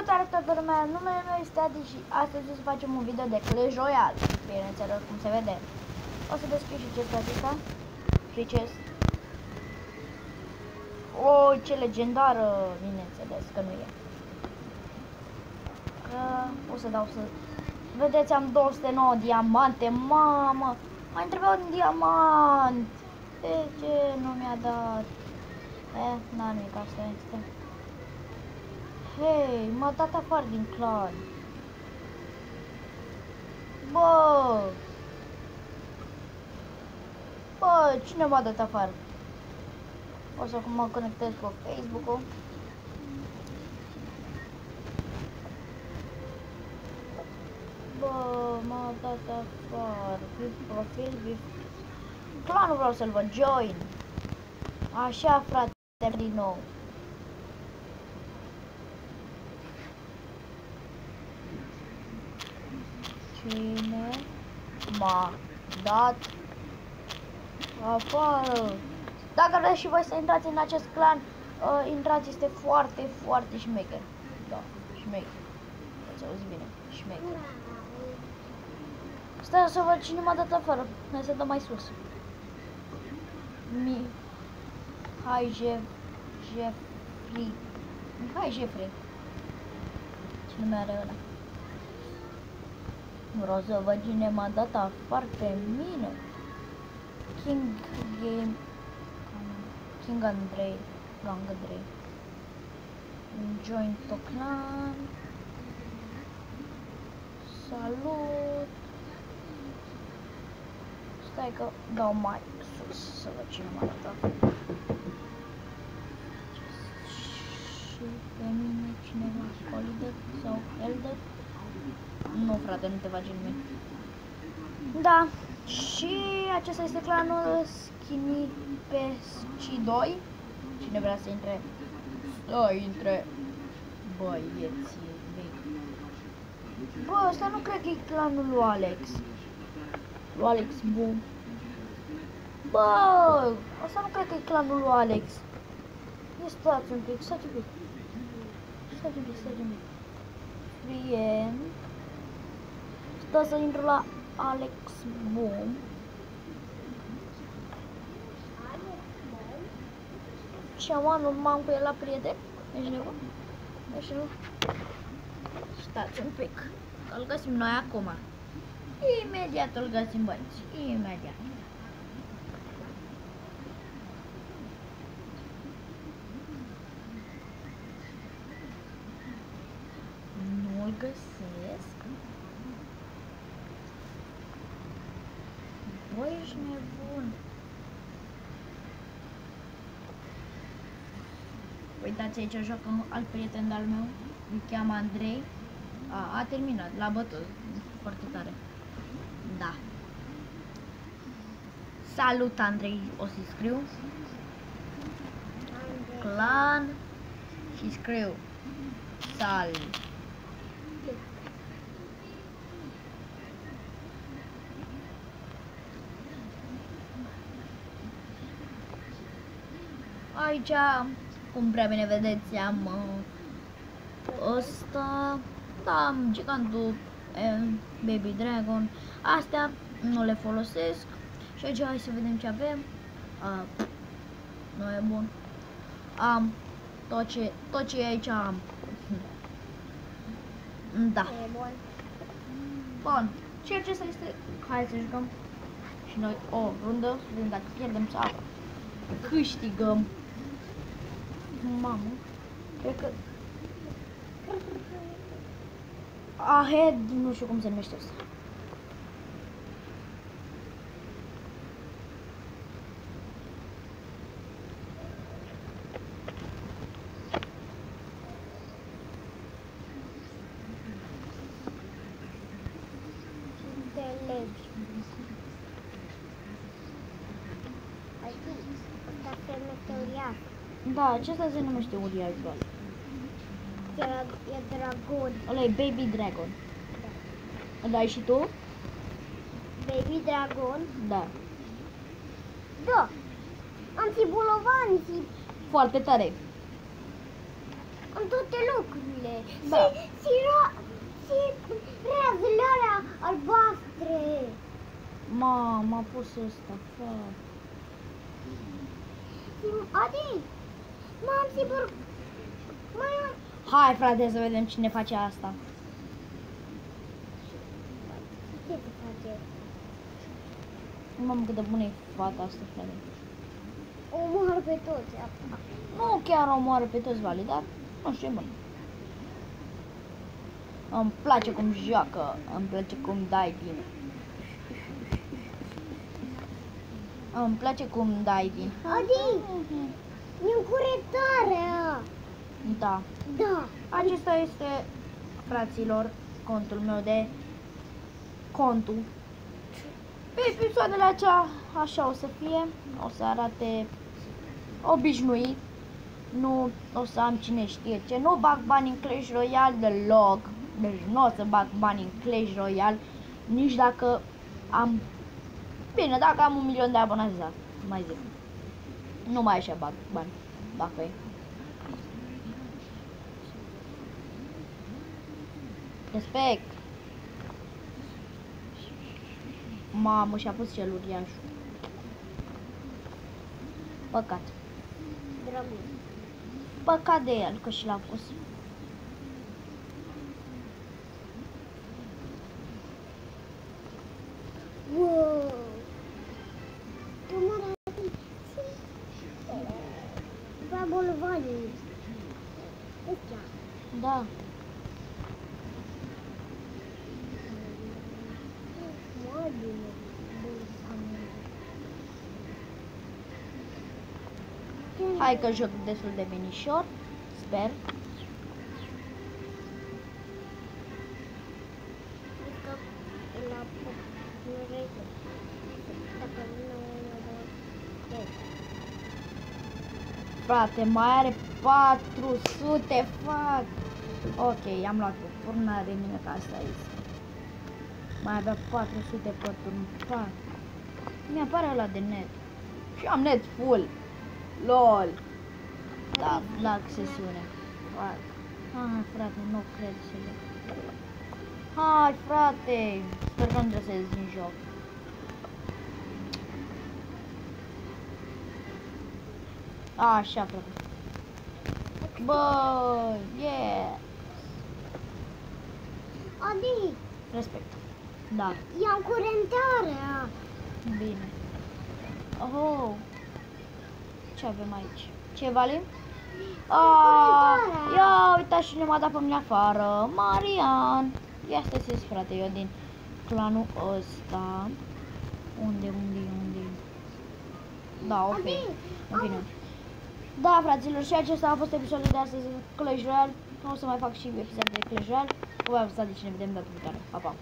Salutare toată lumea, numele meu este Adi și astăzi o să facem un video de Clash Royale. Bineînțeles, cum se vede. O să deschid și chestia asta. Free chest. Oh, ce legendară, bineînțeles că nu e. O să dau să... Vedeți, am 209 diamante, mamă! Mai întrebat un diamant. De ce nu mi-a dat? N-a nimic, asta este. Hei, m-a dat afară din clan. Bă, cine m-a dat afară? O să mă conectez cu Facebook-ul. Bă, m-a dat afară. Profil, clanul vreau să-l văd, join. Așa, frate, din nou. Cine m-a dat afară? Dacă vreți și voi să intrați în acest clan, intrați, este foarte, foarte șmecher. Da, șmecher. Ați auzit bine, șmecher. Stai să văd cine m-a dat afară. Hai să dăm mai sus. Mihai Jeffrey. Mihai Jeffrey. Cine mai are ăla? Vreau să văd cine m-a dat afară pe mine. King Andrei. Join to clan. Salut. Stai că dau mai sus să văd cine m-a dat afară. Și pe mine cineva Holiday sau Elder? Nu, frate, nu te faci nimic. Da, și acesta este clanul Skinny PSG2. Cine vrea să intre? Să intre băieții mei. Bă, ăsta nu cred că e clanul lui Alex. Lui Alex Boom. Bă, ăsta nu cred că e clanul lui Alex. Stați un pic. Friend. Stă să intru la Alex Boom. Șamanul m-am cu el la prieten. Ești nebun? Ești nebun? Stați un pic. Îl găsim noi acum. Imediat îl găsim, băieți. Imediat. Nu-l găsesc. Băi, ești nebun. Uitați, aici joacă alt prieten de-al meu. Îl cheamă Andrei. A terminat, l-a bătut. Foarte tare. Da. Salut, Andrei, o să-i scriu. Clan. Și scriu. Salut. Aici, cum prea bine vedeți, am ăsta, da, am gigantul, Baby Dragon. Astea nu le folosesc. Și aici hai să vedem ce avem. Nu e bun. Am tot ce aici am. Da. Bun. Și acesta este. Hai să jucăm și noi o rundă, să vedem dacă pierdem sau câștigăm. Mamă, cred că Ahead, nu știu cum se numește asta. Da, acesta se numește uriaș doar. E dragon. Ăla e Baby Dragon. Da. Dai și tu? Baby Dragon? Da. Da. Antibolovanții. Foarte tare. Am toate lucrurile. Da. Și razele alea albastre. M-a pus ăsta, fuck. Adi, m-am sigur. Hai, frate, să vedem cine face asta. Ce se face? Mamă, cât de bună e fata asta, frate. Omoară pe toți. Nu chiar omoară pe toți, Vali, dar nu știu, e bun. Îmi place cum joacă, îmi place cum dai din. Îmi place cum dai din. Adi, e încuretarea. Da. Da. Acesta este, fraților, contul meu de contul. Pe episoadele acea, așa o să fie, o să arate obișnuit. Nu o să am cine știe ce, nu bag bani în Clash Royale deloc. Deci nu o să bag bani în Clash Royale, nici dacă am, bine, dacă am 1.000.000 de abonați, da, mai zic. Nu mai așa bag bani, dacă e. Respect. Mamă, și-a pus cel uriașul. Păcat. Drăguț. Păcat de el că și l-a pus. Wow. Tu mă arăți. Va bolvanii. Ăsta. Da. Mă bine. Hai că joc destul de binișor. Sper. Frate, mai are 400, fac. Ok, am luat o furnă de mine ca asta este. Mai avea 400 pe turn, fac. Mi-apare ăla de net. Și am net full. LOL. Da, la accesiune. Fac. Hai, frate, nu cred să le. Hai, frate. Sper că nu trebuie să ies din joc. Așa, frate. Bă, yeah. Adi, Respect. Da, ia-mi curentarea. bine. Oh. Ce avem aici? Ce, Vali? Ia, uitați și ne m-a dat pe mine afară. Marian. Ia stai, frate, eu din clanul ăsta. Unde? Da, ok. În fine. Da, fraților, și acesta a fost episodul de astăzi de Clash Royale. O să mai fac și episodul de Clash Royale. Voi apăsați de cine vedem data viitoare. Pa, pa!